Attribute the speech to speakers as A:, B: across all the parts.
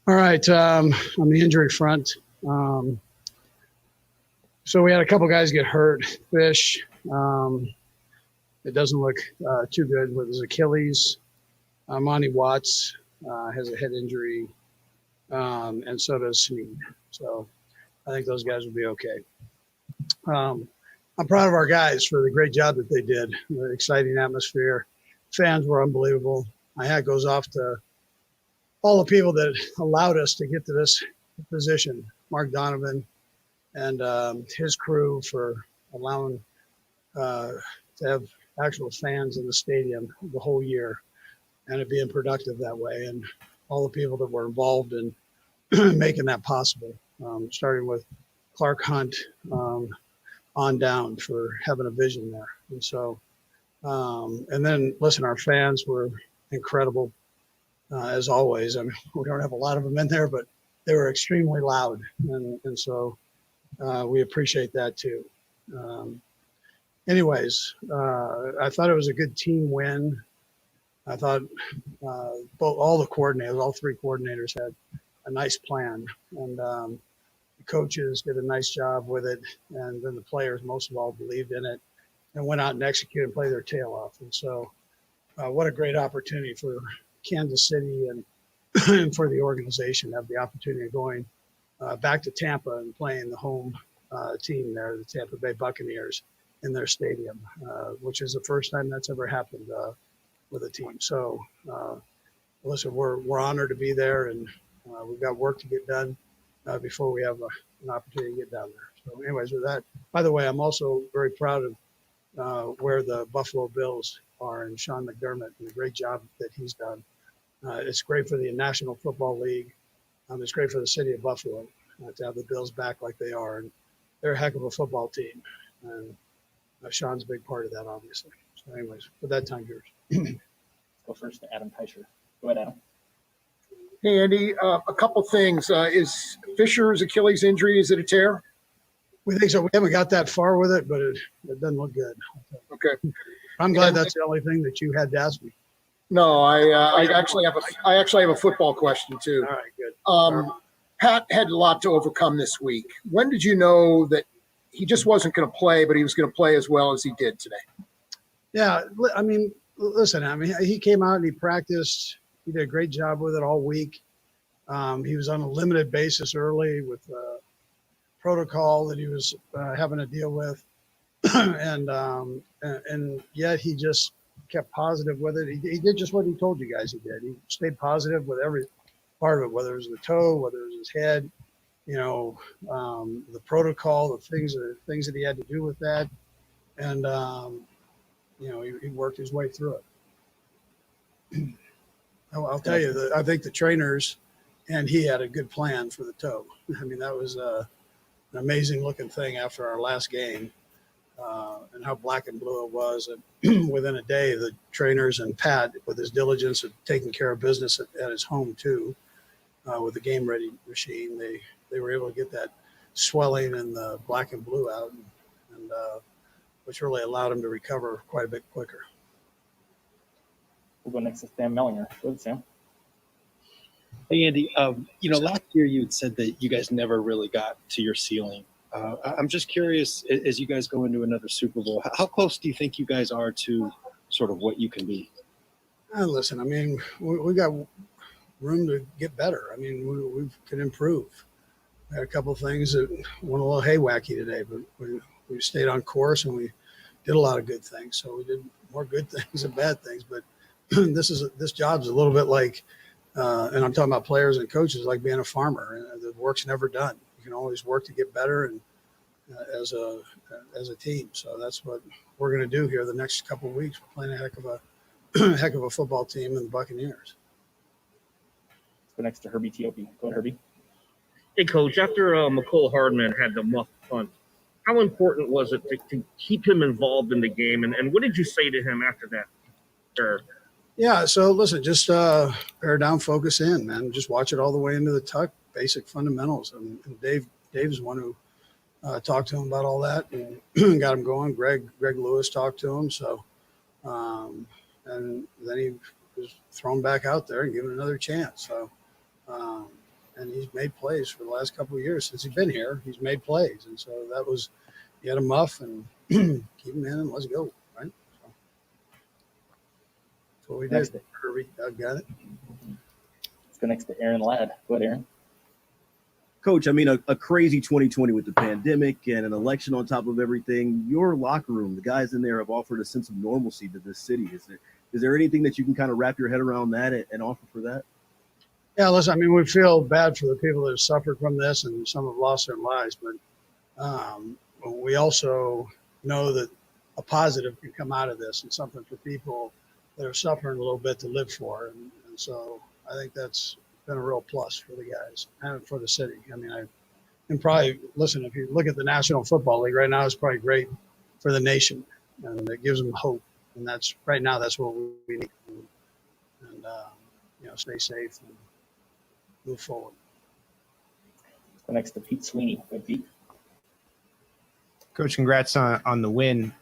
A: All right, on the injury front, so we had a couple guys get hurt. Fish, it doesn't look too good with his Achilles. Monty Watts has a head injury, and so does Snead. So I think those guys will be okay. I'm proud of our guys for the great job that they did. The exciting atmosphere. Fans were unbelievable. My hat goes off to all the people that allowed us to get to this position. Mark Donovan and his crew for allowing to have actual fans in the stadium the whole year and it being productive that way. And all the people that were involved in making that possible, starting with Clark Hunt on down for having a vision there. And so, and then listen, our fans were incredible. As always. I mean, we don't have a lot of them in there, but they were extremely loud. And so we appreciate that too. Anyways, I thought it was a good team win. I thought all three coordinators had a nice plan. And the coaches did a nice job with it. And then the players, most of all, believed in it and went out and executed and played their tail off. And so what a great opportunity for Kansas City and for the organization to have the opportunity of going back to Tampa and playing the home team there, the Tampa Bay Buccaneers, in their stadium, which is the first time that's ever happened with a team. So, listen, we're honored to be there, and we've got work to get done before we have an opportunity to get down there. So, anyways, with that, by the way, I'm also very proud of where the Buffalo Bills are and Sean McDermott and the great job that he's done. It's great for the National Football League. It's great for the city of Buffalo to have the Bills back like they are. And they're a heck of a football team. And Sean's a big part of that, obviously. So anyways, with that, time yours.
B: Let's go first to Adam Teicher. Go ahead, Adam.
C: Hey, Andy, a couple things. Is Fisher's Achilles injury, is it a tear?
A: We think so. We haven't got that far with it, but it doesn't look good.
C: Okay.
A: I'm glad that's the only thing that you had to ask me.
C: No, I actually have a football question too.
A: All right, good.
C: Pat had a lot to overcome this week. When did you know that he just wasn't going to play, but he was going to play as well as he did today?
A: Yeah, I mean, listen, he came out and he practiced. He did a great job with it all week. He was on a limited basis early with protocol that he was having to deal with. and yet he just kept positive with it. He did just what he told you guys he did. He stayed positive with every part of it, whether it was the toe, whether it was his head, the protocol, the things that he had to do with that. And, he worked his way through it. I'll tell you, I think the trainers and he had a good plan for the toe. I mean, that was an amazing looking thing after our last game. And how black and blue it was. And within a day, the trainers and Pat, with his diligence of taking care of business at his home too, with the game ready machine, they were able to get that swelling and the black and blue out, and which really allowed him to recover quite a bit quicker.
B: We'll go next to Sam Mellinger. Go ahead, Sam.
D: Hey, Andy. Last year you had said that you guys never really got to your ceiling. I'm just curious, as you guys go into another Super Bowl, how close do you think you guys are to sort of what you can be?
A: Listen, I mean, we got room to get better. I mean, we can improve. We had a couple of things that went a little haywacky today, but we stayed on course and we did a lot of good things. So we did more good things than bad things. But this job's a little bit like, and I'm talking about players and coaches, like being a farmer. The work's never done. You can always work to get better and as a team. So that's what we're going to do here the next couple of weeks. We're playing a heck of a football team in the Buccaneers.
B: Let's go next to Herbie Teope. Go ahead, Herbie.
E: Hey, Coach, after McCole Hardman had the muff punt, how important was it to keep him involved in the game? And what did you say to him after that? Sure.
A: Yeah, so listen, just bear down, focus in, man. Just watch it all the way into the tuck, basic fundamentals. And Dave's one who talked to him about all that and got him going. Greg Lewis talked to him. So, and then he was thrown back out there and given another chance. So, and he's made plays for the last couple of years since he's been here. He's made plays, and so that was you had a muff and keep him in and let's go, right? So that's what we
B: Next.
A: did. Kirby, Doug got it.
B: Let's go next to Aaron Ladd. Go ahead, Aaron.
F: Coach, I mean, a crazy 2020 with the pandemic and an election on top of everything. Your locker room, the guys in there have offered a sense of normalcy to this city. Is there anything that you can kind of wrap your head around that and offer for that?
A: Yeah, listen, I mean, we feel bad for the people that have suffered from this and some have lost their lives, but we also know that a positive can come out of this and something for people that are suffering a little bit to live for. And so I think that's been a real plus for the guys and for the city. I mean, and probably, listen, if you look at the National Football League right now, it's probably great for the nation and it gives them hope. And that's right now, that's what we need. And stay safe and move forward.
B: Let's go next to Pete Sweeney. Go ahead, Pete.
G: Coach, congrats on the win.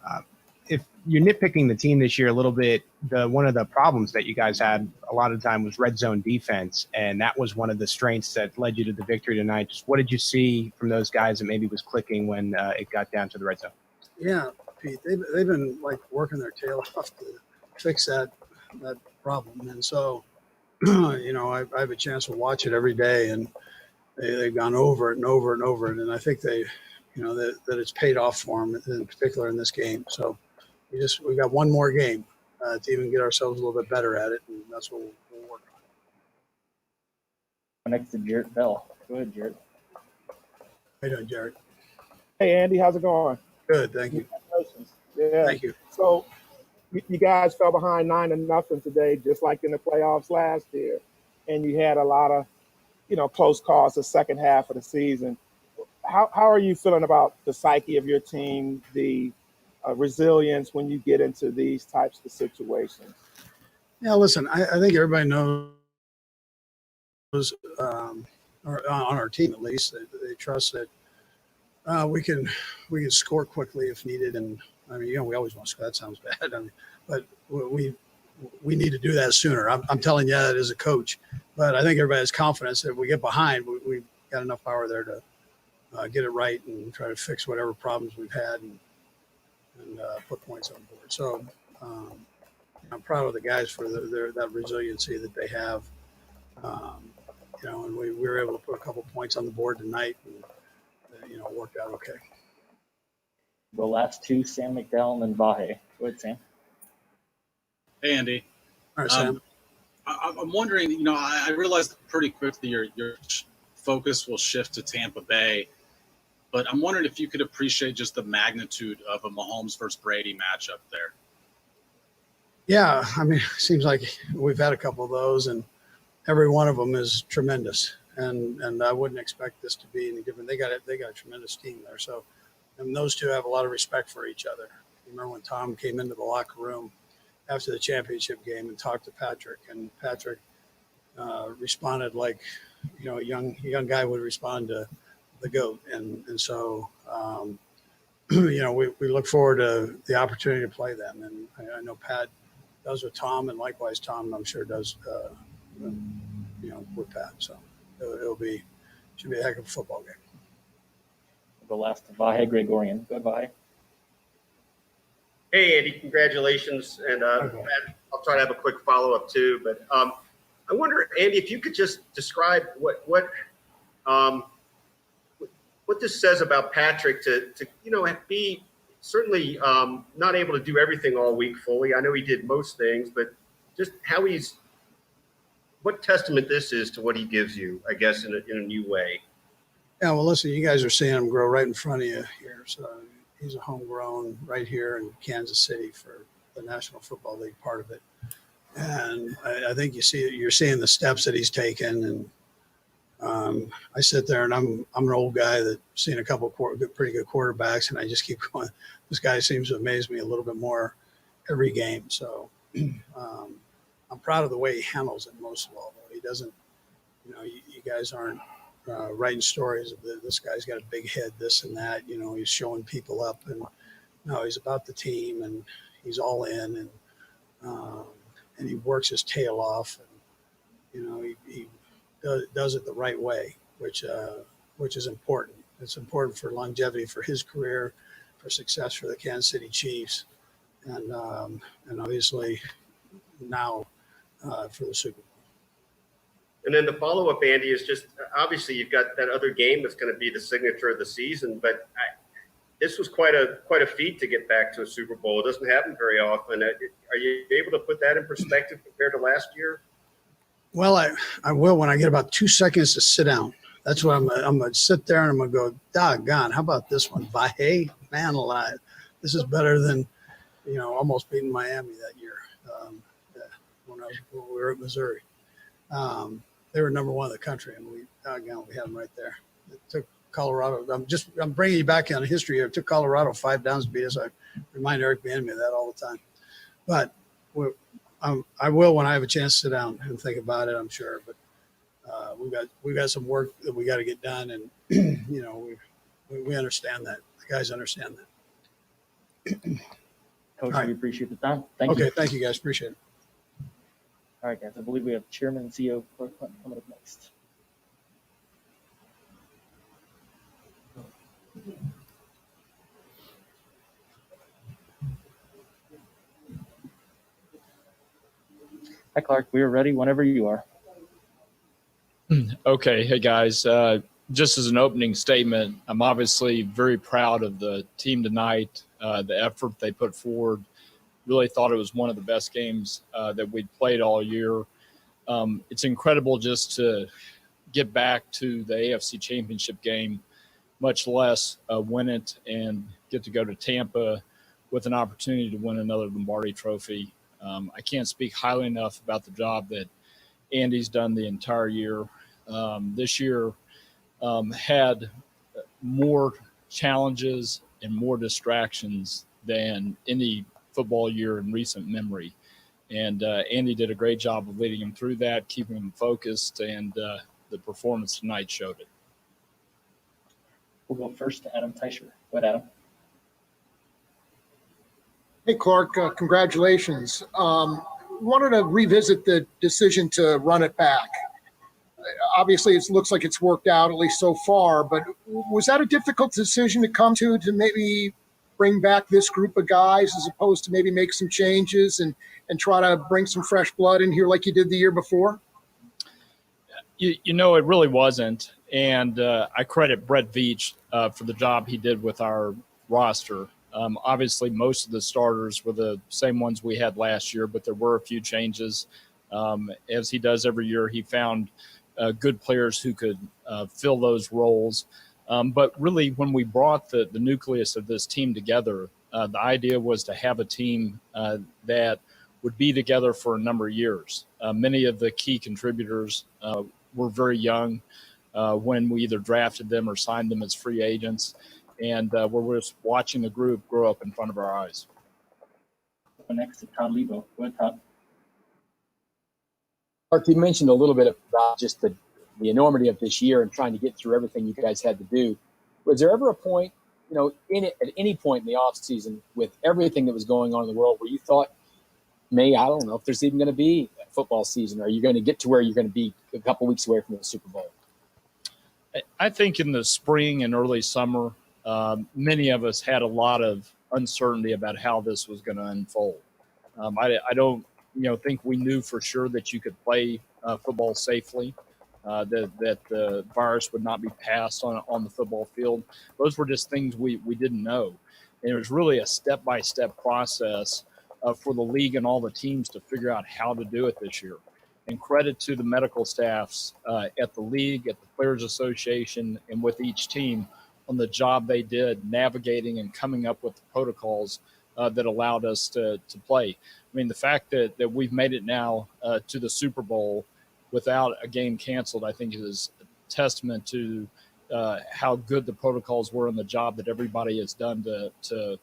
G: If you're nitpicking the team this year a little bit, one of the problems that you guys had a lot of the time was red zone defense, and that was one of the strengths that led you to the victory tonight. Just what did you see from those guys that maybe was clicking when it got down to the red zone?
A: Yeah, Pete, they've been like working their tail off to fix that problem, and so I have a chance to watch it every day, and they've gone over it and over and over it, and I think they, that it's paid off for them, in particular in this game. So we got one more game to even get ourselves a little bit better at it, and that's what we'll work on.
B: Go next to Jarrett Bell. Go ahead, Jarrett.
A: How you doing, Jared?
H: Hey, Andy, how's it going?
A: Good, thank you.
H: Congratulations. Yeah.
A: Thank you.
H: So you guys fell behind 9-0 today, just like in the playoffs last year, and you had a lot of, close calls the second half of the season. How are you feeling about the psyche of your team, the resilience when you get into these types of situations?
A: Yeah, listen, I think everybody knows, on our team at least, they trust that we can score quickly if needed. And I mean, we always want to score. That sounds bad. I mean, but we need to do that sooner. I'm telling you that as a coach. But I think everybody has confidence that if we get behind, we've got enough power there to get it right and try to fix whatever problems we've had and put points on board. So I'm proud of the guys for that resiliency that they have. And we were able to put a couple points on the board tonight, and it worked out okay.
B: The last two, Sam McDowell and Vahe. Go ahead, Sam.
I: Hey, Andy.
A: All right, Sam.
I: I'm wondering, I realized pretty quickly your focus will shift to Tampa Bay, but I'm wondering if you could appreciate just the magnitude of a Mahomes versus Brady matchup there.
A: Yeah, I mean, it seems like we've had a couple of those, and every one of them is tremendous. And I wouldn't expect this to be any different. They got a tremendous team there. So, and those two have a lot of respect for each other. Remember when Tom came into the locker room after the championship game and talked to Patrick, and Patrick responded like, a young guy would respond to the GOAT. And so, we look forward to the opportunity to play them. And I know Pat does with Tom, and likewise Tom, I'm sure, does, with Pat. So should be a heck of a football game.
B: The last to Vahe Gregorian. Go ahead, Vahe.
J: Hey, Andy, congratulations. And I'll try to have a quick follow-up too. But I wonder, Andy, if you could just describe what this says about Patrick to be certainly not able to do everything all week fully. I know he did most things, but just what testament this is to what he gives you, I guess, in a new way.
A: Yeah, well, listen, you guys are seeing him grow right in front of you here. So he's a homegrown right here in Kansas City for the National Football League part of it. And I think you're seeing the steps that he's taken. And I sit there and I'm an old guy that's seen a couple pretty good quarterbacks, and I just keep going. This guy seems to amaze me a little bit more every game. So I'm proud of the way he handles it most of all. Though. He doesn't, you guys aren't writing stories of this guy's got a big head, this and that. He's showing people up, and no, he's about the team, and he's all in, and he works his tail off, and he does it the right way, which is important. It's important for longevity for his career, for success for the Kansas City Chiefs, and obviously now for the Super Bowl.
J: And then the follow-up, Andy, is just obviously you've got that other game that's going to be the signature of the season, but this was quite a feat to get back to a Super Bowl. It doesn't happen very often. Are you able to put that in perspective compared to last year?
A: Well, I will when I get about 2 seconds to sit down. That's what I'm going to sit there and I'm going to go, doggone, how about this one? Vahe, man alive. This is better than, almost beating Miami that year when we were at Missouri. They were number one in the country, and we had them right there. It took Colorado. I'm bringing you back on history here. It took Colorado 5 downs to beat us. I remind Eric Bieniemy of that all the time. But I will when I have a chance to sit down and think about it, I'm sure. But we've got some work that we got to get done, and we understand that. The guys understand that.
B: Coach,
A: All right.
B: we appreciate the time. Thank you.
A: Okay, thank you guys. Appreciate it.
B: All right, guys. I believe we have Chairman and CEO Clark Clinton coming up next. Hi, Clark. We are ready whenever you are.
K: Okay. Hey, guys. Just as an opening statement, I'm obviously very proud of the team tonight, the effort they put forward. Really thought it was one of the best games that we'd played all year. It's incredible just to get back to the AFC Championship game, much less win it and get to go to Tampa with an opportunity to win another Lombardi Trophy. I can't speak highly enough about the job that Andy's done the entire year. This year had more challenges and more distractions than any football year in recent memory. And Andy did a great job of leading him through that, keeping him focused, and the performance tonight showed it.
B: We'll go first to Adam Teicher. Go ahead, Adam.
C: Hey, Clark, congratulations. Wanted to revisit the decision to run it back. Obviously, it looks like it's worked out, at least so far, but was that a difficult decision to come to maybe bring back this group of guys as opposed to maybe make some changes and try to bring some fresh blood in here like you did the year before?
K: It really wasn't. And I credit Brett Veach for the job he did with our roster. Obviously, most of the starters were the same ones we had last year, but there were a few changes. As he does every year, he found good players who could fill those roles. But really, when we brought the nucleus of this team together, the idea was to have a team that would be together for a number of years. Many of the key contributors were very young when we either drafted them or signed them as free agents. And we're just watching the group grow up in front of our eyes.
B: Next to Todd Lebo. Go ahead, Todd.
L: Mark, you mentioned a little bit about just the enormity of this year and trying to get through everything you guys had to do. Was there ever a point, at any point in the offseason with everything that was going on in the world where you thought, I don't know if there's even going to be a football season? Are you going to get to where you're going to be a couple weeks away from the Super Bowl?
K: I think in the spring and early summer, many of us had a lot of uncertainty about how this was going to unfold. I don't think we knew for sure that you could play football safely, that the virus would not be passed on the football field. Those were just things we didn't know. And it was really a step-by-step process for the league and all the teams to figure out how to do it this year. And credit to the medical staffs at the league, at the Players Association, and with each team on the job they did navigating and coming up with the protocols that allowed us to play. I mean, the fact that we've made it now to the Super Bowl without a game canceled, I think is a testament to how good the protocols were and the job that everybody has done to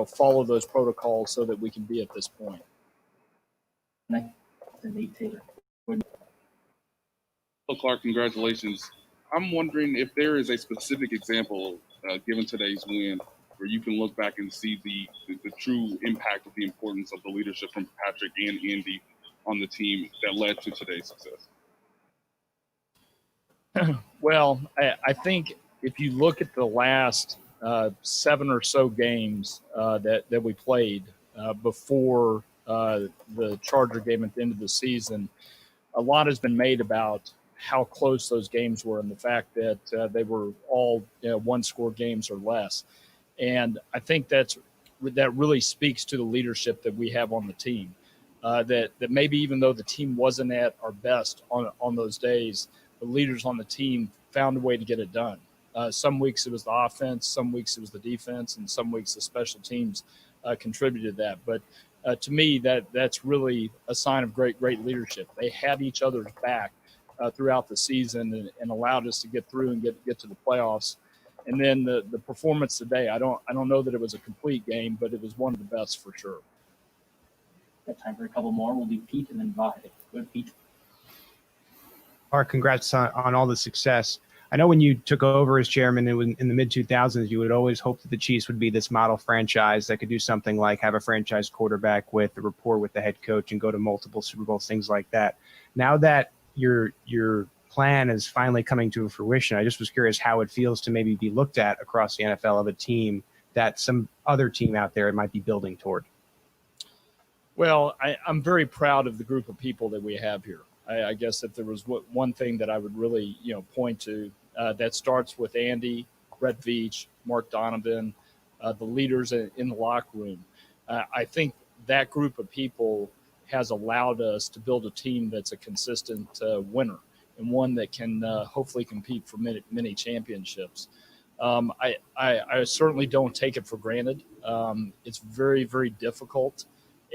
K: follow those protocols so that we can be at this point.
B: Next to Nate Taylor.
M: Well, Clark, congratulations. I'm wondering if there is a specific example, given today's win, where you can look back and see the true impact of the importance of the leadership from Patrick and Andy on the team that led to today's success.
K: Well, I think if you look at the last 7 or so games that we played before the Charger game at the end of the season, a lot has been made about how close those games were and the fact that they were all one-score games or less. And I think that really speaks to the leadership that we have on the team. That maybe even though the team wasn't at our best on those days, the leaders on the team found a way to get it done. Some weeks it was the offense, some weeks it was the defense, and some weeks the special teams contributed to that. But to me, that's really a sign of great leadership. They had each other's back throughout the season and allowed us to get through and get to the playoffs. And then the performance today, I don't know that it was a complete game, but it was one of the best for sure.
B: Got time for a couple more. We'll do Pete and then Vahe. Go ahead, Pete.
G: Mark, congrats on all the success. I know when you took over as chairman in the mid-2000s, you would always hope that the Chiefs would be this model franchise that could do something like have a franchise quarterback with a rapport with the head coach and go to multiple Super Bowls, things like that. Now that your plan is finally coming to fruition, I just was curious how it feels to maybe be looked at across the NFL of a team that some other team out there might be building toward.
K: Well, I'm very proud of the group of people that we have here. I guess if there was one thing that I would really, point to, that starts with Andy, Brett Veach, Mark Donovan, the leaders in the locker room. I think that group of people has allowed us to build a team that's a consistent winner and one that can hopefully compete for many championships. I certainly don't take it for granted. It's very, very difficult,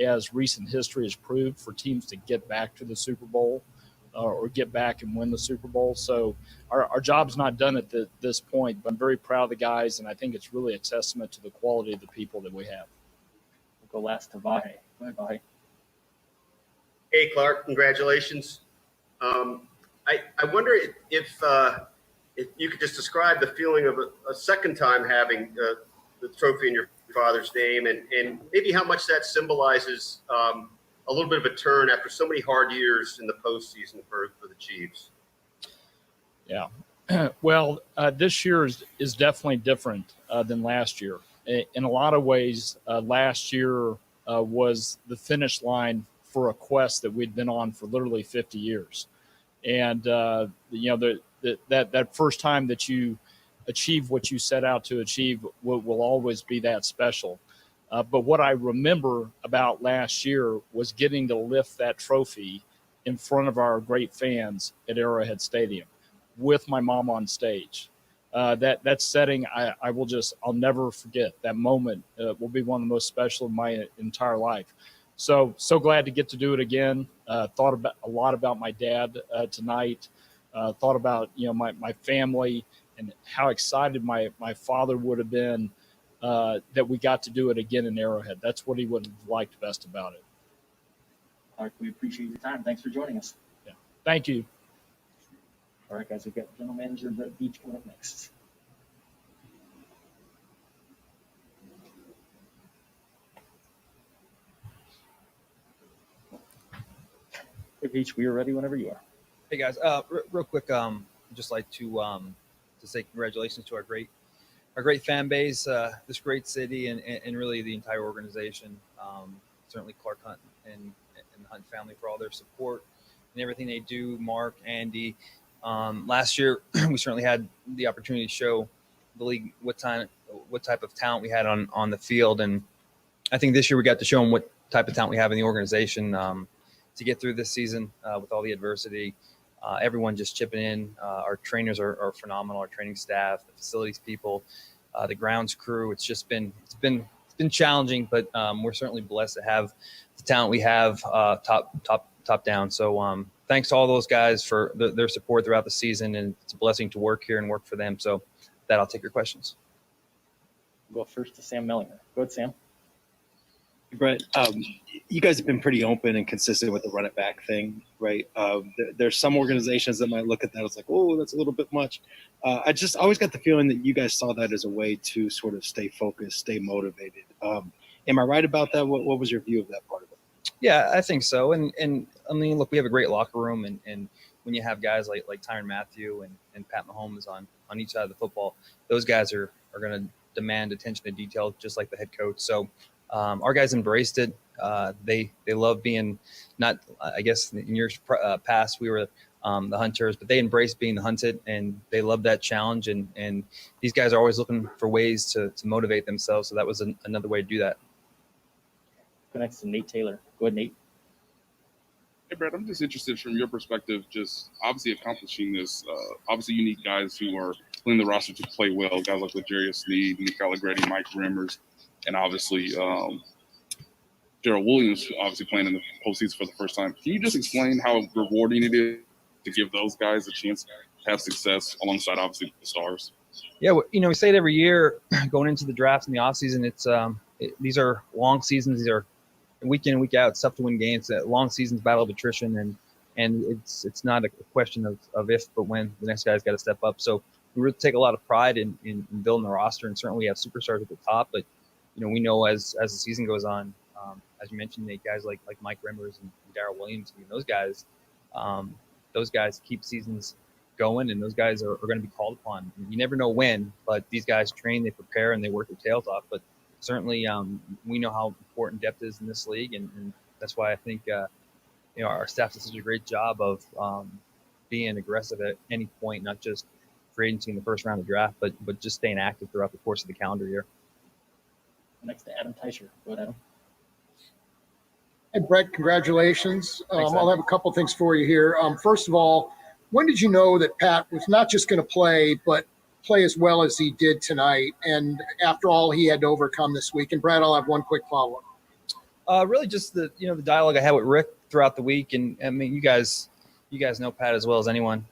K: as recent history has proved, for teams to get back to the Super Bowl or get back and win the Super Bowl. So our job's not done at this point, but I'm very proud of the guys, and I think it's really a testament to the quality of the people that we have.
B: We'll go last to Vahe. Go ahead, Vahe.
J: Hey, Clark, congratulations. I wonder if you could just describe the feeling of a second time having the trophy in your father's name, and maybe how much that symbolizes a little bit of a turn after so many hard years in the postseason for the Chiefs.
K: Yeah. Well, this year is definitely different than last year. In a lot of ways, last year was the finish line for a quest that we'd been on for literally 50 years. And, that first time that you achieve what you set out to achieve will always be that special. But what I remember about last year was getting to lift that trophy in front of our great fans at Arrowhead Stadium with my mom on stage. That setting, I'll never forget. That moment will be one of the most special of my entire life. So glad to get to do it again. Thought a lot about my dad tonight. Thought about my family and how excited my father would have been that we got to do it again in Arrowhead. That's what he would have liked best about it.
B: Clark, we appreciate your time. Thanks for joining us.
K: Yeah. Thank you.
B: All right, guys, we've got General Manager Brett Veach coming up next. Hey, Veach, we are ready whenever you are.
N: Hey guys, real quick, just like to say congratulations to our great fan base, this great city, and really the entire organization. Certainly Clark Hunt and the Hunt family for all their support and everything they do. Mark, Andy. Last year, we certainly had the opportunity to show the league what type of talent we had on the field, and I think this year we got to show them what type of talent we have in the organization to get through this season with all the adversity. Everyone just chipping in. Our trainers are phenomenal. Our training staff, the facilities people, the grounds crew. It's been challenging, but we're certainly blessed to have the talent we have top down. So thanks to all those guys for their support throughout the season, and it's a blessing to work here and work for them. So that I'll take your questions.
B: We'll go first to Sam Mellinger. Go ahead, Sam.
D: Brett, you guys have been pretty open and consistent with the run it back thing, right? There's some organizations that might look at that as like, oh, that's a little bit much. I just always got the feeling that you guys saw that as a way to sort of stay focused, stay motivated. Am I right about that? What was your view of that part of it?
N: Yeah, I think so. And I mean, look, we have a great locker room, and when you have guys like Tyrann Mathieu and Pat Mahomes on each side of the football, those guys are going to demand attention to detail, just like the head coach. So our guys embraced it. They love being not, I guess in years past, we were the hunters, but they embraced being the hunted, and they love that challenge. And these guys are always looking for ways to motivate themselves. So that was another way to do that.
B: Go next to Nate Taylor. Go ahead, Nate.
M: Hey, Brad, I'm just interested from your perspective, just obviously accomplishing this. Obviously, you need guys who are playing the roster to play well, guys like L'Jarius Sneed, Nick Allegretti, Mike Remmers, and obviously Gerald Williams, obviously playing in the postseason for the first time. Can you just explain how rewarding it is to give those guys a chance to have success alongside, obviously, the stars?
N: Yeah, we say it every year going into the draft and the offseason. These are long seasons. These are week in and week out. It's tough to win games. Long seasons, battle of attrition, and it's not a question of if, but when the next guy's got to step up. So we really take a lot of pride in building the roster, and certainly we have superstars at the top. But we know as the season goes on, as you mentioned, Nate, guys like Mike Remmers and Darrell Williams, those guys keep seasons going, and those guys are going to be called upon. You never know when, but these guys train, they prepare, and they work their tails off. But certainly, we know how important depth is in this league, and that's why I think our staff does such a great job of being aggressive at any point, not just free agency in the first round of the draft, but just staying active throughout the course of the calendar year.
B: Next to Adam Teicher. Go ahead, Adam.
C: Hey, Brett, congratulations.
B: Thanks,
C: I'll have a couple things for you here. First of all, when did you know that Pat was not just going to play, but play as well as he did tonight? And after all he had to overcome this week. And Brad, I'll have one quick follow-up.
N: Really just the dialogue I had with Rick throughout the week. And I mean, you guys know Pat as well as anyone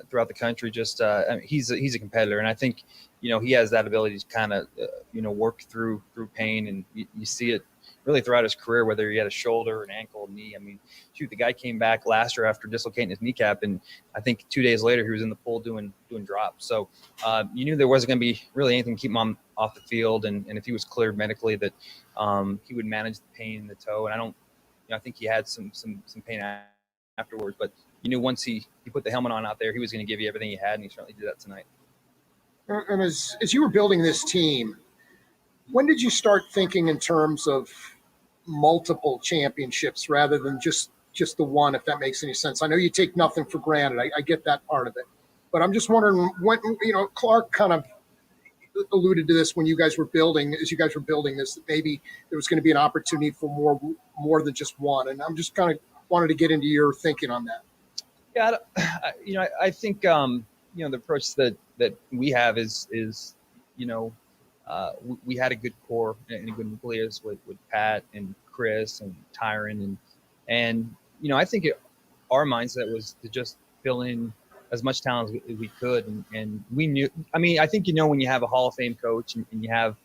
N: throughout the country. Just he's a competitor, and I think he has that ability to kind of work through pain, and you see it really throughout his career, whether he had a shoulder, an ankle, knee. I mean, shoot, the guy came back last year after dislocating his kneecap, and I think 2 days later he was in the pool doing drops. So you knew there wasn't going to be really anything to keep him off the field, and if he was cleared medically, that he would manage the pain in the toe. And I think he had some pain afterwards, but you knew once he put the helmet on out there, he was going to give you everything he had, and he certainly did that tonight.
C: And as you were building this team, when did you start thinking in terms of multiple championships rather than just the one, if that makes any sense? I know you take nothing for granted. I get that part of it. But I'm just wondering when, Clark kind of alluded to this when you guys were building this, that maybe there was going to be an opportunity for more than just one. And I'm just kind of wanted to get into your thinking on that.
N: Yeah, I think, the approach that we have is we had a good core and a good nucleus with Pat and Chris and Tyrann, and I think our mindset was to just fill in as much talent as we could, and we knew. I mean, I think when you have a Hall of Fame coach and you have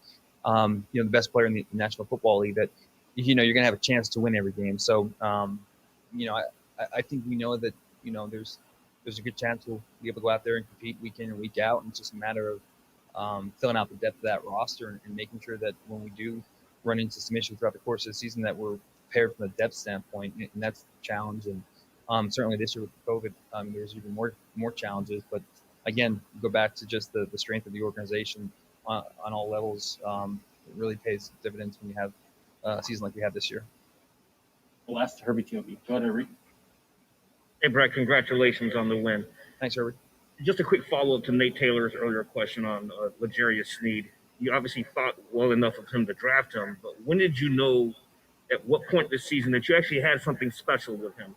N: the best player in the National Football League, that you're going to have a chance to win every game. So I think we know that there's a good chance we'll be able to go out there and compete week in and week out, and it's just a matter of filling out the depth of that roster and making sure that when we do run into some issues throughout the course of the season, that we're prepared from a depth standpoint, and that's the challenge. And certainly this year with COVID, there's even more challenges. But again, go back to just the strength of the organization on all levels. It really pays dividends when you have a season like we have this year.
B: Last, Herbie Tiobi. Go ahead, Reid.
E: Hey, Brett, congratulations on the win.
N: Thanks, Herbie.
E: Just a quick follow-up to Nate Taylor's earlier question on L'Jarius Sneed. You obviously thought well enough of him to draft him, but when did you know, at what point this season, that you actually had something special with him?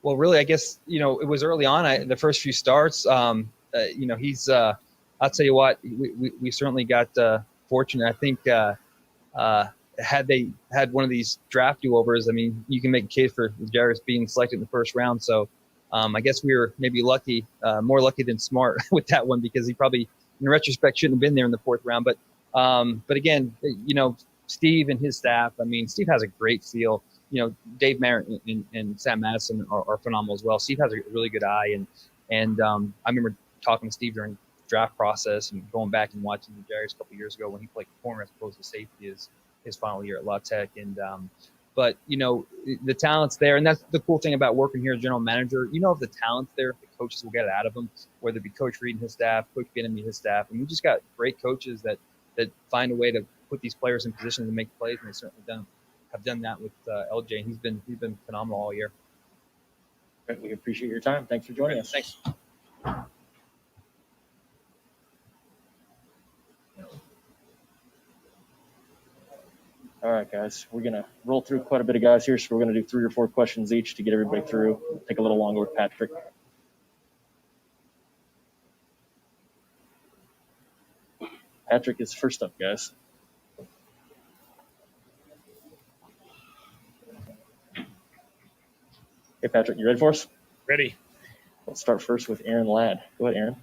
N: Well, really, I guess, it was early on. The first few starts, he's I'll tell you what, we certainly got fortunate. I think had they had one of these draft do-overs, I mean, you can make a case for L'Jarius being selected in the first round. So I guess we were maybe lucky, more lucky than smart with that one, because he probably, in retrospect, shouldn't have been there in the fourth round. But again, Steve and his staff, I mean, Steve has a great feel. Dave Merritt and Sam Madison are phenomenal as well. Steve has a really good eye. And I remember talking to Steve during the draft process and going back and watching L'Jarius a couple of years ago when he played corner as opposed to safety his final year at La Tech. And But, the talent's there. And that's the cool thing about working here as general manager. If the talent's there, the coaches will get it out of them, whether it be Coach Reid and his staff, Coach Binney and his staff. And we just got great coaches that find a way to put these players in position to make plays. And they certainly have done that with LJ. And he's been phenomenal all year.
B: Great. We appreciate your time. Thanks for joining us.
N: Thanks.
B: All right, guys, we're going to roll through quite a bit of guys here, so we're going to do 3 or 4 questions each to get everybody through. Take a little longer with Patrick. Patrick is first up, guys. Hey, Patrick, you ready for us?
O: Ready.
B: Let's start first with Aaron Ladd. Go ahead, Aaron.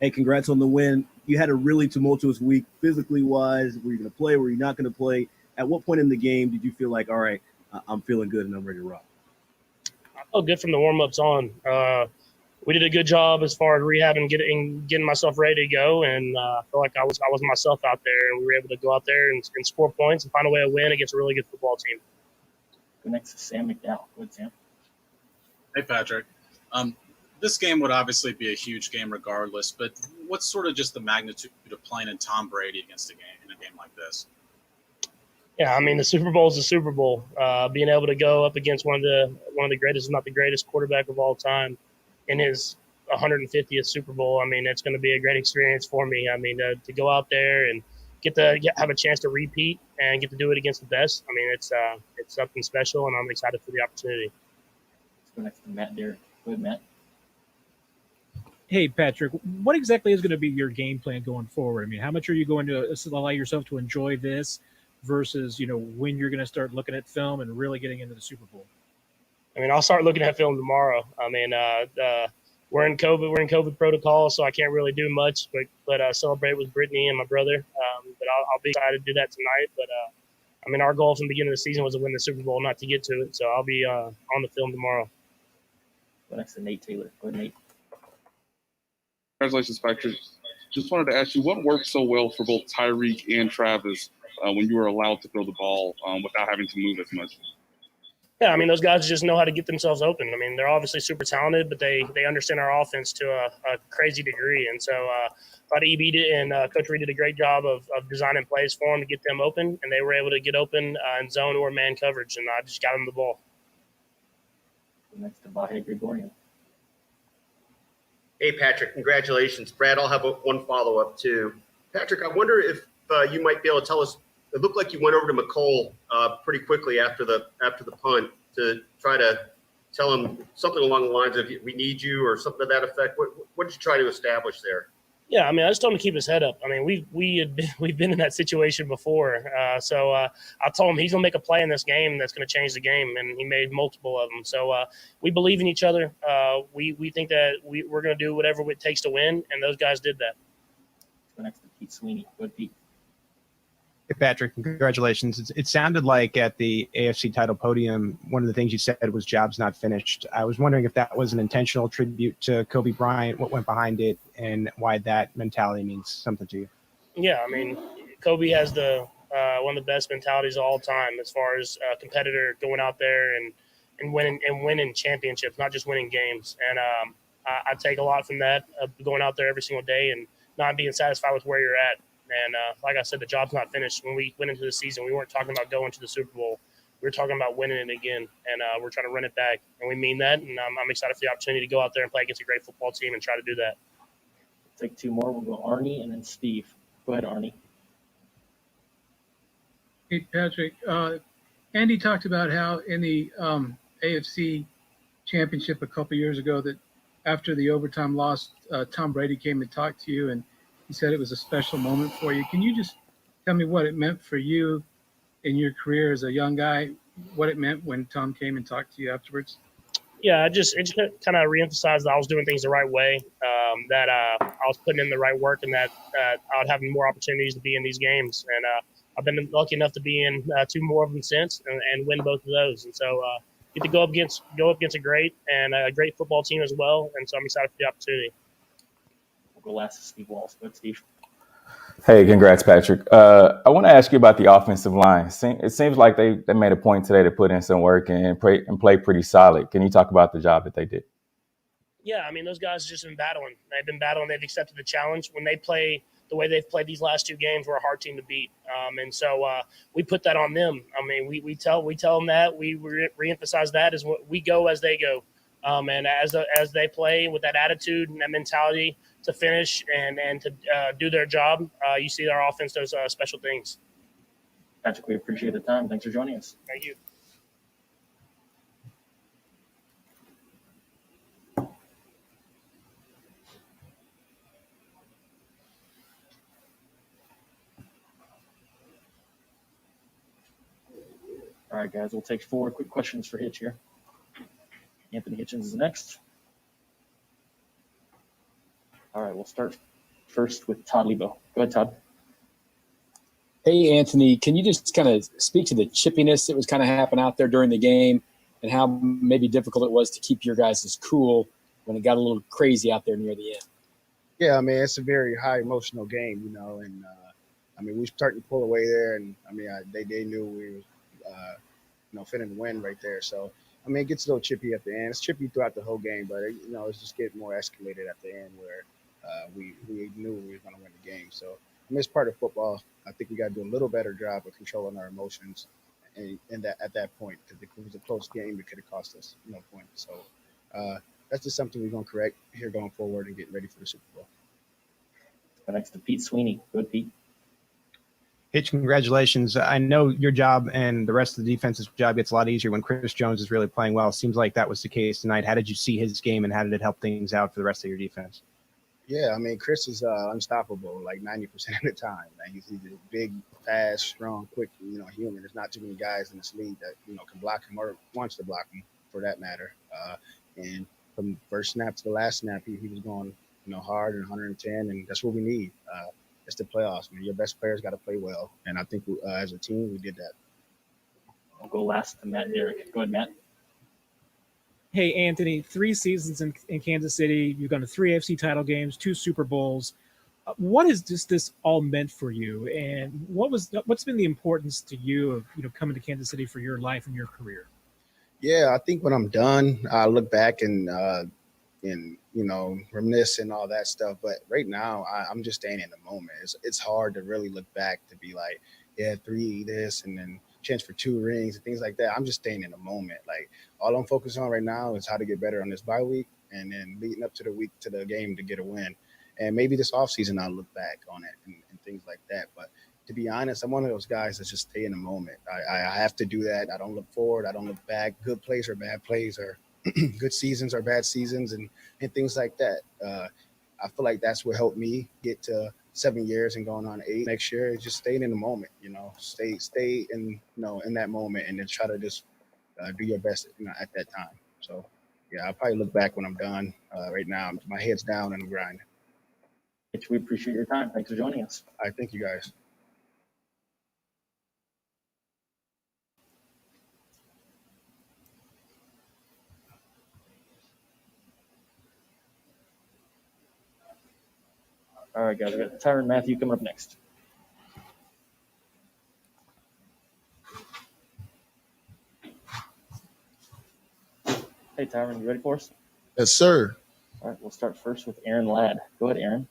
F: Hey, congrats on the win. You had a really tumultuous week, physically wise. Were you going to play? Were you not going to play? At what point in the game did you feel like, all right, I'm feeling good and I'm ready to rock?
O: I felt good from the warm-ups on. We did a good job as far as rehabbing, getting myself ready to go, and I feel like I was myself out there, and we were able to go out there and score points and find a way to win against a really good football team.
B: Go next to Sam McDowell. Go ahead, Sam.
I: Hey, Patrick. This game would obviously be a huge game regardless, but what's sort of just the magnitude of playing in Tom Brady against a game like this?
O: Yeah, I mean, the Super Bowl is the Super Bowl. Being able to go up against one of the greatest, if not the greatest quarterback of all time in his 150th Super Bowl, I mean, it's going to be a great experience for me. I mean, to go out there and have a chance to repeat and get to do it against the best, I mean, it's something special, and I'm excited for the opportunity.
B: Let's go next to Matt Derrick. Go ahead, Matt.
P: Hey, Patrick, what exactly is going to be your game plan going forward? I mean, how much are you going to allow yourself to enjoy this versus, when you're going to start looking at film and really getting into the Super Bowl?
O: I mean, I'll start looking at film tomorrow. I mean, we're in COVID protocol, so I can't really do much, but celebrate with Brittany and my brother. But I'll be excited to do that tonight. But I mean, our goal from the beginning of the season was to win the Super Bowl, not to get to it. So I'll be on the film tomorrow.
B: Go next to Nate Taylor. Go ahead, Nate.
M: Congratulations, Patrick. Just wanted to ask you, what worked so well for both Tyreek and Travis when you were allowed to throw the ball without having to move as much?
O: Yeah, I mean, those guys just know how to get themselves open. I mean, they're obviously super talented, but they understand our offense to a crazy degree. And so I thought EB did, and Coach Reid did a great job of designing plays for them to get them open, and they were able to get open in zone or man coverage, and I just got them the ball.
B: Next to Vahe Gregorian.
J: Hey, Patrick, congratulations. Brad, I'll have one follow-up, too. Patrick, I wonder if you might be able to tell us, it looked like you went over to McCole pretty quickly after the punt to try to tell him something along the lines of, we need you, or something to that effect. What did you try to establish there?
O: Yeah, I mean, I just told him to keep his head up. I mean, we've been in that situation before. So I told him he's going to make a play in this game that's going to change the game, and he made multiple of them. So we believe in each other. We think that we're going to do whatever it takes to win, and those guys did that.
B: Go next to Pete Sweeney. Go ahead, Pete.
G: Hey, Patrick, congratulations. It sounded like at the AFC title podium, one of the things you said was jobs not finished. I was wondering if that was an intentional tribute to Kobe Bryant, what went behind it, and why that mentality means something to you.
O: Yeah, I mean, Kobe has one of the best mentalities of all time as far as a competitor going out there and winning championships, not just winning games. And I take a lot from that, going out there every single day and not being satisfied with where you're at. And like I said, the job's not finished. When we went into the season, we weren't talking about going to the Super Bowl. We were talking about winning it again, and we're trying to run it back. And we mean that, and I'm excited for the opportunity to go out there and play against a great football team and try to do that.
B: Take 2 more. We'll go Arnie and then Steve. Go ahead, Arnie.
Q: Hey, Patrick. Andy talked about how in the AFC Championship a couple years ago that after the overtime loss, Tom Brady came and talked to you, and he said it was a special moment for you. Can you just tell me what it meant for you in your career as a young guy, what it meant when Tom came and talked to you afterwards?
O: Yeah, it just kind of reemphasized that I was doing things the right way, that I was putting in the right work, and that I would have more opportunities to be in these games. And I've been lucky enough to be in 2 more of them since and win both of those. And so get to go up against a great football team as well. And so I'm excited for the opportunity.
B: We'll go last to Steve Walsh. Go ahead, Steve.
R: Hey, congrats, Patrick. I want to ask you about the offensive line. It seems like they made a point today to put in some work and play pretty solid. Can you talk about the job that they did?
O: Yeah, I mean, those guys have just been battling. They've been battling. They've accepted the challenge. When they play the way they've played these last two games, we're a hard team to beat. And so we put that on them. I mean, we tell them that. We reemphasize that as what we go as they go. And as they play with that attitude and that mentality to finish and to do their job, you see our offense does special things.
B: Patrick, we appreciate the time. Thanks for joining us.
O: Thank you.
B: All right, guys, we'll take 4 quick questions for Hitch here. Anthony Hitchens is next. All right, we'll start first with Todd Lebo. Go ahead, Todd.
L: Hey, Anthony, can you just kind of speak to the chippiness that was kind of happening out there during the game and how maybe difficult it was to keep your guys' cool when it got a little crazy out there near the end?
S: Yeah, I mean, it's a very high emotional game, you know, and I mean, we were starting to pull away there, and I mean, they knew we were, you know, finna win right there. So, I mean, it gets a little chippy at the end. It's chippy throughout the whole game, but you know, it's just getting more escalated at the end where we knew we were going to win the game. So, I mean, it's part of football. I think we got to do a little better job of controlling our emotions, and that at that point, because it was a close game, it could have cost us, you know, points. So, that's just something we're going to correct here going forward and getting ready for the Super Bowl.
B: Go next to Pete Sweeney. Go ahead, Pete.
G: Hitch, congratulations. I know your job and the rest of the defense's job gets a lot easier when Chris Jones is really playing well. Seems like that was the case tonight. How did you see his game, and how did it help things out for the rest of your defense?
S: Yeah, I mean, Chris is unstoppable like 90% of the time. Like, he's a big, fast, strong, quick, you know, human. There's not too many guys in this league that, you know, can block him or wants to block him for that matter. And from first snap to the last snap, he was going, you know, hard and 110, and that's what we need. It's the playoffs, man. Your best players got to play well, and I think as a team we did that.
B: I'll go last to Matt Derrick. Go ahead, Matt.
P: Hey, Anthony, 3 seasons in Kansas City. You've gone to 3 AFC title games, 2 Super Bowls. What has this all meant for you, and what's been the importance to you of, you know, coming to Kansas City for your life and your career?
S: Yeah, I think when I'm done, I look back and you know, reminisce and all that stuff. But right now, I'm just staying in the moment. It's hard to really look back to be like, yeah, 3 this and then chance for 2 rings and things like that. I'm just staying in the moment. Like, all I'm focused on right now is how to get better on this bye week and then leading up to the game to get a win. And maybe this offseason I'll look back on it and things like that. But to be honest, I'm one of those guys that just stay in the moment. I have to do that. I don't look forward. I don't look back. Good plays or bad plays, or good seasons or bad seasons, and things like that. I feel like that's what helped me get to 7 years and going on 8 next year. Is just staying in the moment, you know, stay in, you know, in that moment, and then try to just do your best, you know, at that time. So yeah, I'll probably look back when I'm done. Right now, my head's down and I'm grinding.
B: Mitch, we appreciate your time. Thanks for joining us.
S: I thank you guys.
B: All right, guys, we got Tyrann Mathieu coming up next. Hey, Tyrann, you ready for us?
T: Yes, sir.
B: All right, we'll start first with Aaron Ladd. Go ahead, Aaron.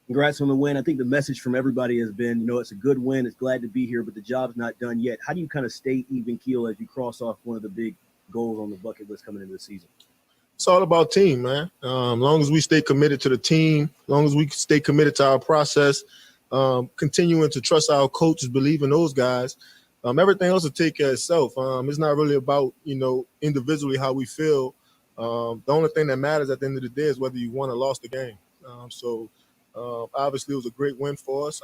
F: Congrats on the win. I think the message from everybody has been, you know, it's a good win. It's glad to be here, but the job's not done yet. How do you kind of stay even keel as you cross off one of the big goals on the bucket list coming into the season?
T: It's all about team, man. Long as we stay committed to the team, long as we stay committed to our process, continuing to trust our coaches, believe in those guys, everything else will take care of itself. It's not really about, you know, individually how we feel. The only thing that matters at the end of the day is whether you won or lost the game. Obviously, it was a great win for us.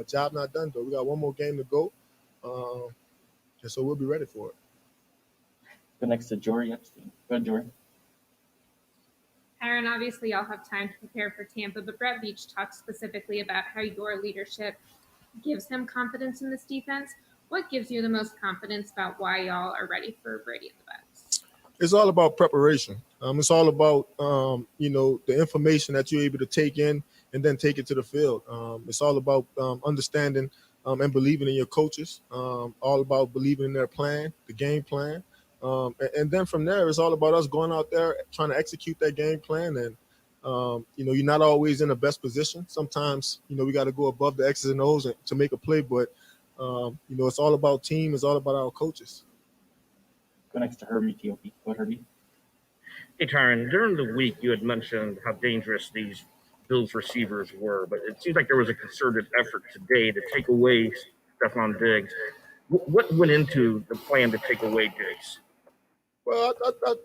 T: Job not done, though. We got one more game to go, and so we'll be ready for it.
B: Go next to Jory Epstein. Go ahead, Jory.
U: Aaron, obviously y'all have time to prepare for Tampa, but Brett Veach talked specifically about how your leadership gives him confidence in this defense. What gives you the most confidence about why y'all are ready for Brady and the Bucs?
T: It's all about preparation. It's all about, the information that you're able to take in and then take it to the field. It's all about understanding and believing in your coaches, all about believing in their plan, the game plan. And then from there, it's all about us going out there trying to execute that game plan. And, you're not always in the best position. Sometimes, we got to go above the X's and O's to make a play. But, it's all about team. It's all about our coaches.
B: Go next to Herbie, TOP. Go ahead, Herbie.
E: Hey, Tyron, during the week, you had mentioned how dangerous these Bills receivers were, but it seems like there was a concerted effort today to take away Stephon Diggs. What went into the plan to take away Diggs?
T: Well,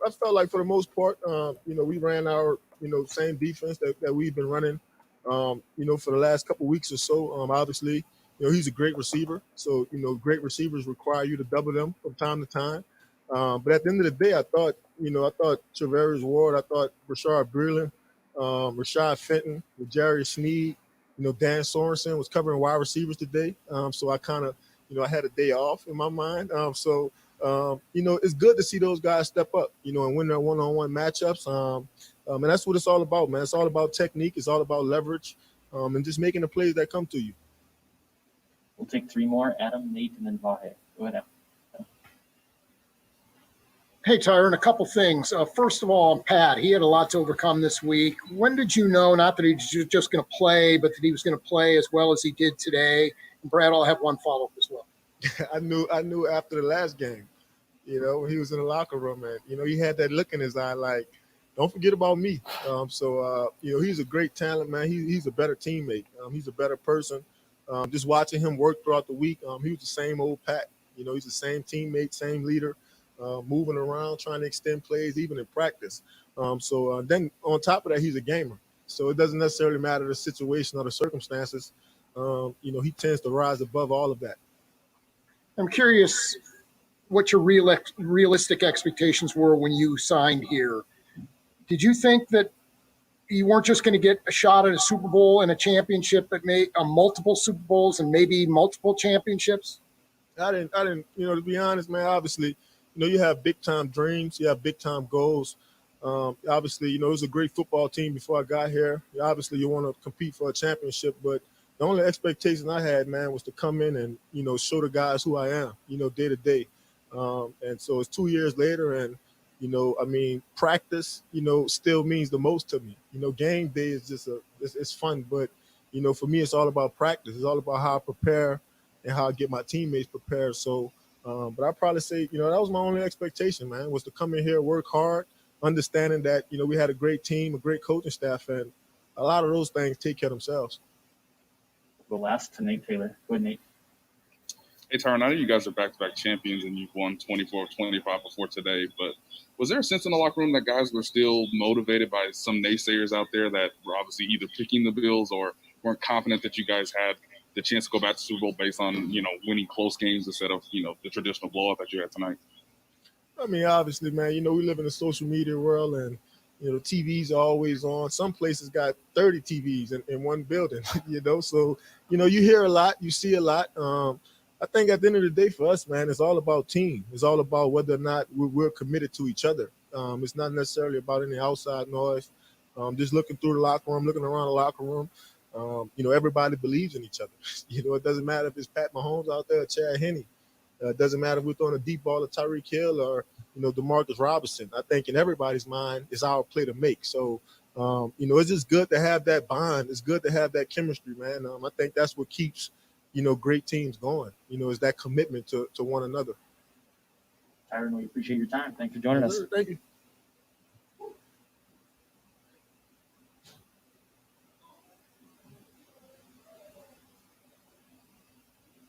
T: I felt like for the most part, we ran our, same defense that we've been running, for the last couple of weeks or so. Obviously, he's a great receiver. So, great receivers require you to double them from time to time. But at the end of the day, I thought Travarius Ward, I thought Rashard Breeland, Rashad Fenton, Jerry Sneed, Dan Sorensen was covering wide receivers today. So I kind of, I had a day off in my mind. It's good to see those guys step up, and win their one-on-one matchups. And that's what it's all about, man. It's all about technique. It's all about leverage, and just making the plays that come to you.
B: We'll take three more. Adam, Nate, and then Vahe. Go ahead, Adam.
C: Hey, Tyron, a couple things. First of all, Pat, he had a lot to overcome this week. When did you know, not that he was just going to play, but that he was going to play as well as he did today? And Brad, I'll have one follow-up as well.
T: I knew after the last game, he was in the locker room, and, he had that look in his eye like, don't forget about me. He's a great talent, man. He's a better teammate. He's a better person. Just watching him work throughout the week, he was the same old Pat. He's the same teammate, same leader. Moving around, trying to extend plays, even in practice. Then on top of that, he's a gamer. So it doesn't necessarily matter the situation or the circumstances. He tends to rise above all of that.
C: I'm curious what your realistic expectations were when you signed here. Did you think that you weren't just going to get a shot at a Super Bowl and a championship, but multiple Super Bowls and maybe multiple championships?
T: I didn't, to be honest, man, obviously, you have big-time dreams. You have big-time goals. Obviously, it was a great football team before I got here. Obviously, you want to compete for a championship, but the only expectation I had, man, was to come in and, show the guys who I am, day to day. And so it's 2 years later, and, practice, still means the most to me. Game day is just it's fun, but, for me, it's all about practice. It's all about how I prepare and how I get my teammates prepared. So, but I'd probably say, that was my only expectation, man, was to come in here, work hard, understanding that, we had a great team, a great coaching staff, and a lot of those things take care of themselves.
B: We'll go last to Nate Taylor. Go ahead, Nate.
M: Hey, Tyron, I know you guys are back-to-back champions and you've won 24-25 before today, but was there a sense in the locker room that guys were still motivated by some naysayers out there that were obviously either picking the Bills or weren't confident that you guys had the chance to go back to Super Bowl based on, winning close games instead of, the traditional blowout that you had tonight?
T: Obviously, man, we live in a social media world, and, TVs are always on. Some places got 30 TVs in one building, So, you hear a lot, you see a lot. I think at the end of the day for us, man, it's all about team. It's all about whether or not we're committed to each other. It's not necessarily about any outside noise. Just looking through the locker room, looking around the locker room. Everybody believes in each other. It doesn't matter if it's Pat Mahomes out there or Chad Henne. It doesn't matter if we're throwing a deep ball to Tyreek Hill or, DeMarcus Robinson. I think in everybody's mind, it's our play to make. So, it's just good to have that bond. It's good to have that chemistry, man. I think that's what keeps, great teams going, is that commitment to one another.
B: Tyron, we appreciate your time. Thanks for joining us.
T: Thank you.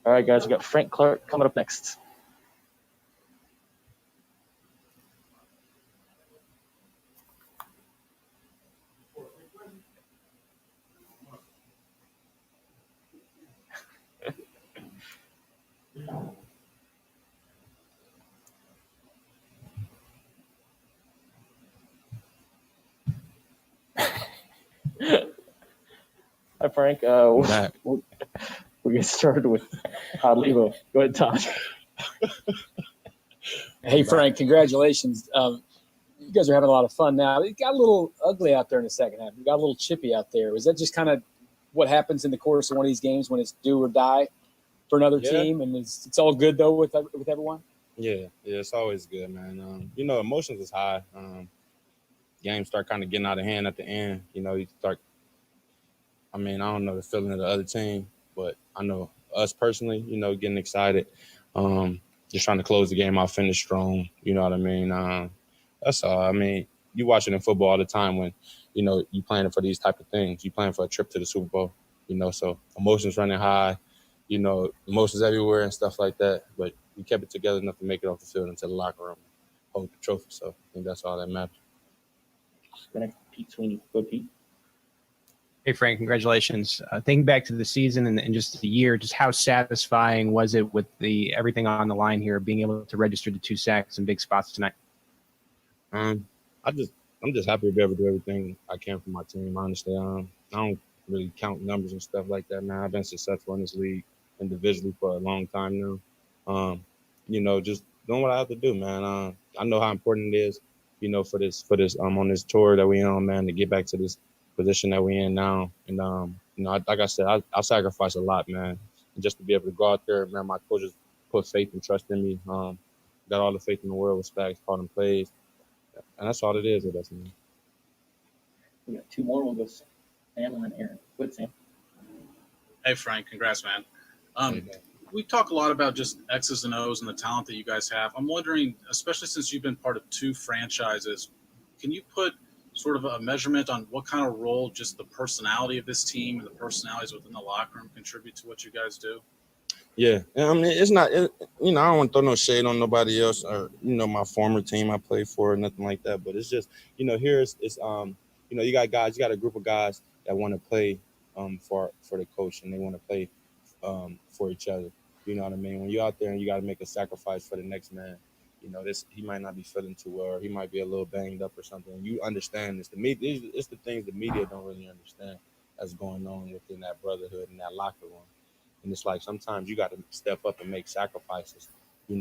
B: All right, guys, we got Frank Clark coming up next. Hi, Frank. We'll get started with Todd Levo. Go ahead, Todd.
L: Hey, Frank, congratulations. you guys are having a lot of fun now. It got a little ugly out there in the second half. It got a little chippy out there. Was that just kind of what happens in the course of one of these games when it's do or die for another team? And it's all good, though, with everyone?
H: Yeah, it's always good, man. Emotions is high. Games start kind of getting out of hand at the end. You start – I don't know the feeling of the other team, but I know us personally, getting excited, just trying to close the game out, finish strong, you know what I mean? That's all. You watch it in football all the time when, you planning for these type of things. You planning for a trip to the Super Bowl, so emotions running high, emotions everywhere and stuff like that. But we kept it together enough to make it off the field into the locker room, hold the trophy. So I think that's all that matters.
B: Pete Sweeney. Go, Pete.
G: Hey, Frank, congratulations. Thinking back to the season and just the year, just how satisfying was it with everything on the line here, being able to register the 2 sacks in big spots tonight?
H: I'm just happy to be able to do everything I can for my team, honestly. I don't really count numbers and stuff like that, man. I've been successful in this league individually for a long time now. Just doing what I have to do, man. I know how important it is, for this on this tour that we on, man, to get back to this position that we in now. And, like I said, I sacrifice a lot, man. And just to be able to go out there, man, my coaches put faith and trust in me. Got all the faith in the world with Spags, calling plays. And that's all it is with us, man.
B: We got 2 more. We'll go Sam and then Aaron. Go ahead, Sam.
I: Hey, Frank. Congrats, man. We talk a lot about just X's and O's and the talent that you guys have. I'm wondering, especially since you've been part of 2 franchises, can you put sort of a measurement on what kind of role just the personality of this team and the personalities within the locker room contribute to what you guys do?
H: Yeah. It's not, I don't want to throw no shade on nobody else or, my former team I played for or nothing like that. But it's just, here it's you got a group of guys that want to play for the coach and they want to play for each other. You know what I mean? When you're out there and you got to make a sacrifice for the next man, he might not be feeling too well, or he might be a little banged up or something. You understand this. It's the things the media don't really understand that's going on within that brotherhood and that locker room. And it's like sometimes you got to step up and make sacrifices.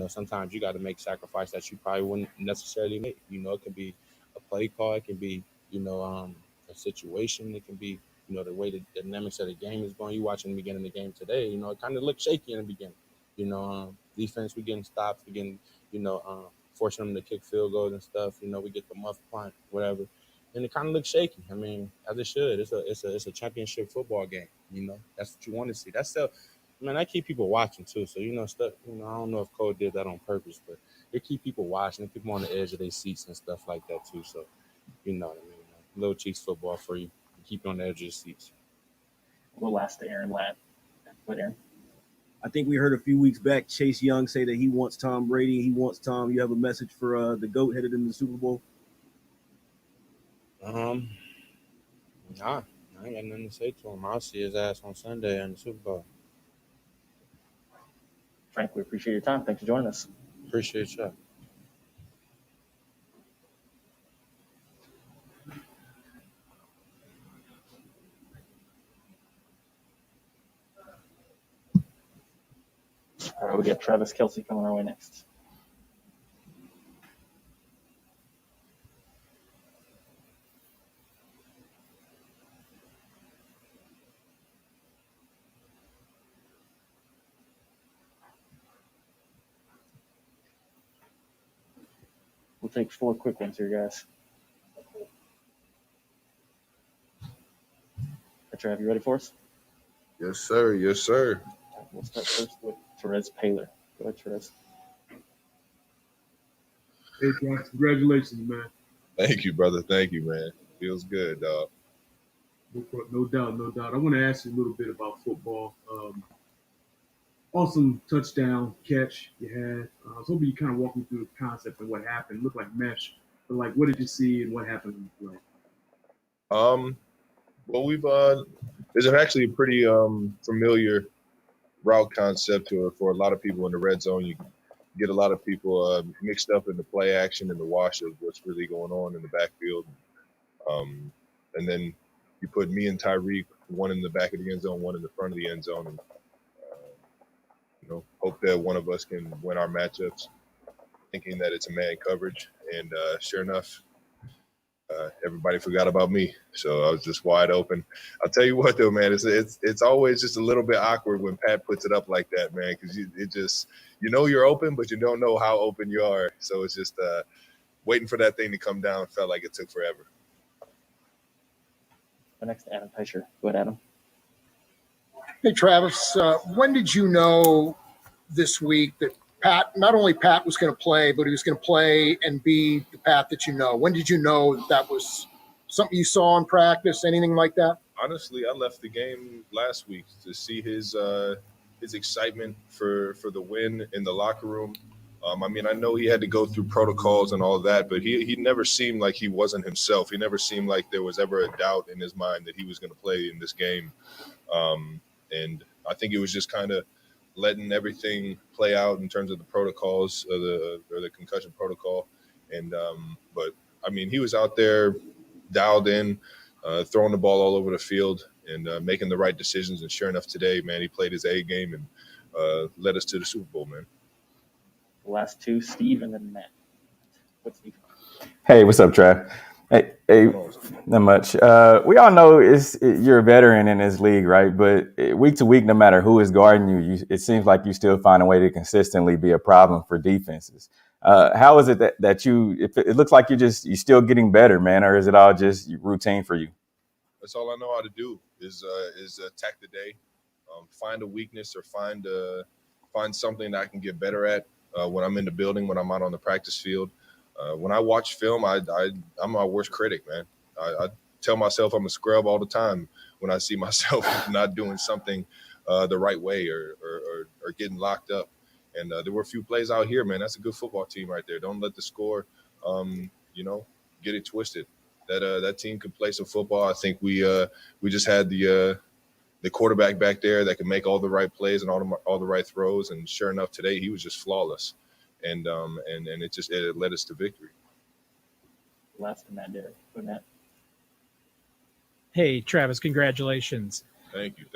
H: Sometimes you got to make sacrifices that you probably wouldn't necessarily make. It can be a play call. It can be, a situation. It can be, the way the dynamics of the game is going. You watching the beginning of the game today, it kind of looked shaky in the beginning. Defense, we getting stops. We getting, forcing them to kick field goals and stuff. We get the muff punt, whatever. And it kind of looks shaky. As it should. It's a championship football game. That's what you want to see. That's the man, I keep people watching too. So stuff. I don't know if Cole did that on purpose, but it keep people watching. It keep them on the edge of their seats and stuff like that too. So you know what I mean. Little Chiefs football for you. Keep you on the edge of your seats.
B: We'll last to Aaron Ladd. What, Aaron?
F: I think we heard a few weeks back Chase Young say that he wants Tom Brady. He wants Tom. You have a message for the GOAT headed into the Super Bowl?
H: Nah, I ain't got nothing to say to him. I'll see his ass on Sunday in the Super Bowl.
B: Frank, we appreciate your time. Thanks for joining us.
H: Appreciate you.
B: All right, we got Travis Kelce coming our way next. We'll take 4 quick ones here, guys. Trav, you ready for us?
V: Yes, sir. Yes, sir.
B: We'll start first with Therese Paylor. Go ahead, Therese.
W: Hey, Josh, congratulations, man.
V: Thank you, brother. Thank you, man. Feels good, dog.
W: No doubt, no doubt. I want to ask you a little bit about football. Awesome touchdown catch you had. I was hoping you kind of walk me through the concept and what happened. It looked like mesh, but like, what did you see and what happened in the play?
V: Well, we've there's actually a pretty familiar route concept for a lot of people in the red zone. You get a lot of people mixed up in the play action and the wash of what's really going on in the backfield. And then you put me and Tyreek, one in the back of the end zone, one in the front of the end zone, and hope that one of us can win our matchups, thinking that it's a man coverage. And sure enough, everybody forgot about me. So I was just wide open. I'll tell you what, though, man, it's always just a little bit awkward when Pat puts it up like that, man, because you're open, but you don't know how open you are. So it's just waiting for that thing to come down felt like it took forever.
B: The next Adam Fisher. Go ahead, Adam.
C: Hey, Travis, when did you know this week that not only Pat was going to play, but he was going to play and be the Pat that you know? When did you know that was something you saw in practice, anything like that?
V: Honestly, I left the game last week to see his excitement for the win in the locker room. I know he had to go through protocols and all of that, but he never seemed like he wasn't himself. He never seemed like there was ever a doubt in his mind that he was going to play in this game. And I think it was just kind of letting everything play out in terms of the protocols or the concussion protocol. And but he was out there dialed in, throwing the ball all over the field and making the right decisions. And sure enough, today, man, he played his A game and led us to the Super Bowl, man.
B: The last two, Steve and then Matt. What's Steve?
R: Hey, what's up, Trav? Hey, not much. We all know you're a veteran in this league, right? But week to week, no matter who is guarding you, it seems like you still find a way to consistently be a problem for defenses. How is it that it looks like you're still getting better, man, or is it all just routine for you?
V: That's all I know how to do is attack the day, find a weakness or find something that I can get better at when I'm in the building, when I'm out on the practice field. When I watch film, I'm my worst critic, man. I tell myself I'm a scrub all the time when I see myself not doing something the right way or getting locked up. And there were a few plays out here, man. That's a good football team right there. Don't let the score, get it twisted. That team can play some football. I think we just had the quarterback back there that can make all the right plays and all the right throws. And sure enough, today he was just flawless. And it led us to victory.
B: Last to Matt Derrick. Go Matt.
P: Hey, Travis, congratulations.
V: Thank you.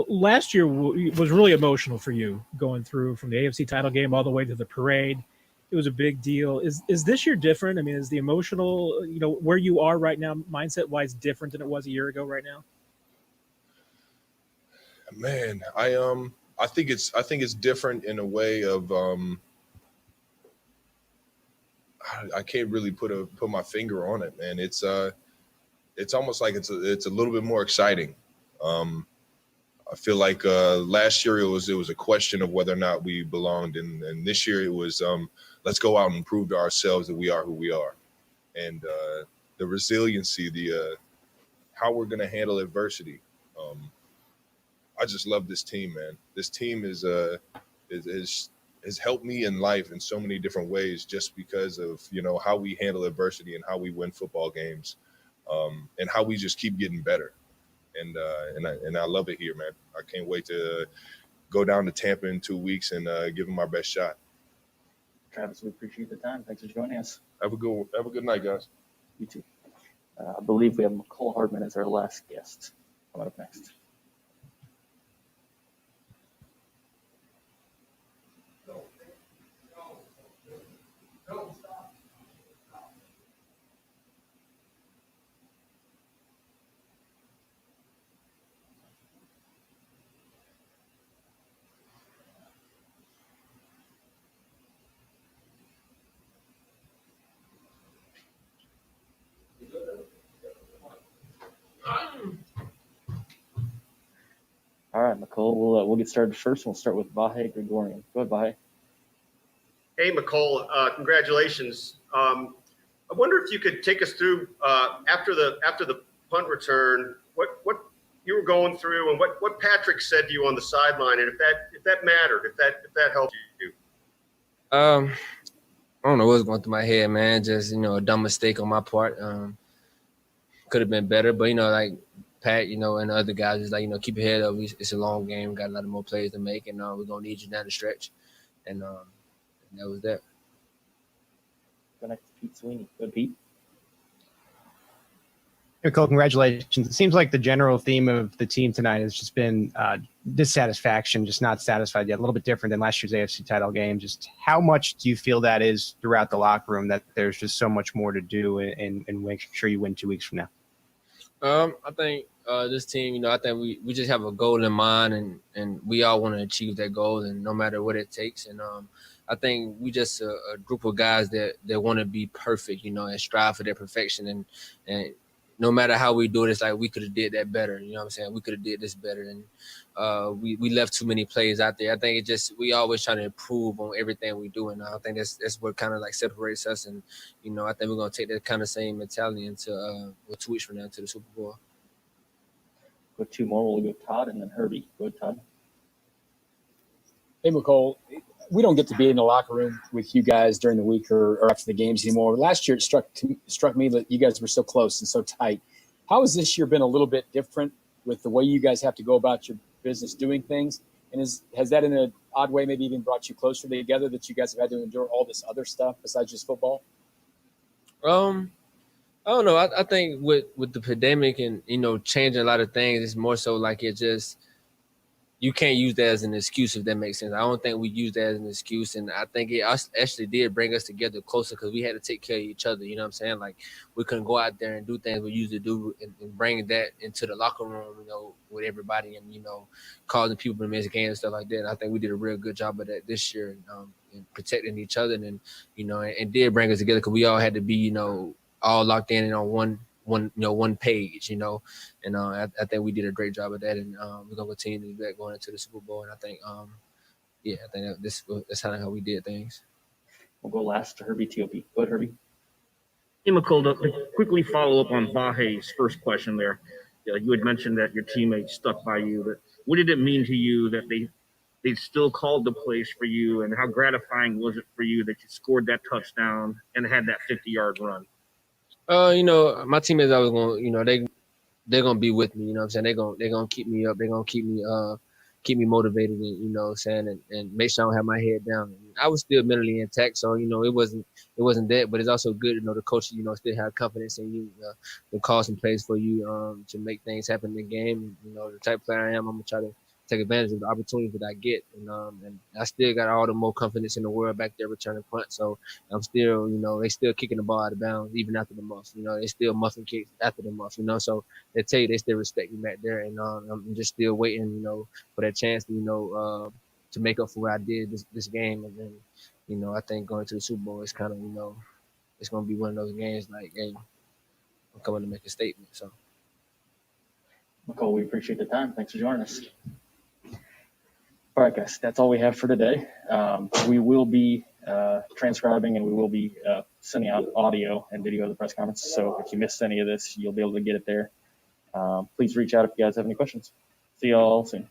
P: Last year was really emotional for you, going through from the AFC title game all the way to the parade. It was a big deal. Is this year different? Is the emotional, where you are right now, mindset-wise, different than it was a year ago right now?
V: Man, I think it's different in a way of I can't really put my finger on it, man. It's almost like it's a little bit more exciting. I feel like last year it was a question of whether or not we belonged, and this year it was let's go out and prove to ourselves that we are who we are, and the resiliency, how we're going to handle adversity. I just love this team, man. This team has helped me in life in so many different ways, just because of how we handle adversity and how we win football games, and how we just keep getting better. And I love it here, man. I can't wait to go down to Tampa in 2 weeks and give them our best shot.
B: Travis, we appreciate the time. Thanks for joining us.
V: Have a good night, guys.
B: You too. I believe we have McCole Hardman as our last guest. Coming up next. All right, McCole, we'll get started first. We'll start with Vahe Gregorian. Go ahead, Vahe.
J: Hey, McCole, congratulations. I wonder if you could take us through after the punt return, what you were going through and what Patrick said to you on the sideline, and if that mattered, if that helped you.
A: I don't know what's going through my head, man. Just a dumb mistake on my part. Could have been better, but like Pat, and the other guys is like, keep your head up. It's a long game. Got a lot of more plays to make, and we're gonna need you down the stretch. And that was that.
B: Go next to Pete Sweeney. Go, Pete.
G: Nicole, congratulations. It seems like the general theme of the team tonight has just been dissatisfaction, just not satisfied yet. A little bit different than last year's AFC title game. Just how much do you feel that is throughout the locker room, that there's just so much more to do and make sure you win 2 weeks from now?
A: I think this team, I think we just have a goal in mind, and we all want to achieve that goal, and no matter what it takes. And I think we just a group of guys that want to be perfect, and strive for their perfection. And no matter how we do it, it's like we could have did that better. You know what I'm saying? We could have did this better. And we left too many plays out there. I think we always trying to improve on everything we do. And I think that's what kind of like separates us. And, I think we're going to take that kind of same mentality into 2 weeks from now to the Super Bowl.
B: Go 2 more. We'll go Todd and then Herbie. Go ahead, Todd.
L: Hey, McCole. We don't get to be in the locker room with you guys during the week or after the games anymore. Last year, it struck me that you guys were so close and so tight. How has this year been a little bit different with the way you guys have to go about your business doing things? And has that in an odd way maybe even brought you closer together, that you guys have had to endure all this other stuff besides just football?
A: I don't know. I think with the pandemic and, changing a lot of things, it's more so like it just – you can't use that as an excuse, if that makes sense. I don't think we use that as an excuse, and I think it actually did bring us together closer because we had to take care of each other. You know what I'm saying? Like, we couldn't go out there and do things we usually do and bring that into the locker room, with everybody and, causing people to miss games and stuff like that. And I think we did a real good job of that this year and protecting each other and and did bring us together because we all had to be, all locked in and on one page, and I think we did a great job of that, and we're gonna continue to do that going into the Super Bowl. And I think, I think that's kind of how we did things.
B: We'll go last to Herbie TOP. Go ahead, Herbie.
E: Hey, McCole, to quickly follow up on Vahe's first question there. You had mentioned that your teammates stuck by you. But what did it mean to you that they still called the plays for you, and how gratifying was it for you that you scored that touchdown and had that 50-yard run?
A: My teammates always going, they're gonna be with me. You know what I'm saying? They're gonna keep me up. They're gonna keep me motivated, and and make sure I don't have my head down. I was still mentally intact, so it wasn't that, but it's also good to know the coach, still have confidence in you, to call some plays for you, to make things happen in the game. The type of player I am, I'm gonna try to take advantage of the opportunities that I get, and I still got all the more confidence in the world back there returning punt. So I'm still, they still kicking the ball out of bounds even after the muff. They still muffing kicks after the muff. So they tell you they still respect me back there, and I'm just still waiting, for that chance to, to make up for what I did this game. And then, I think going to the Super Bowl is kind of, it's gonna be one of those games like, hey, I'm coming to make a statement. So,
B: McCole, we appreciate the time. Thanks for joining us. All right, guys, that's all we have for today. We will be transcribing, and we will be sending out audio and video of the press conference. So if you missed any of this, you'll be able to get it there. Please reach out if you guys have any questions. See y'all soon.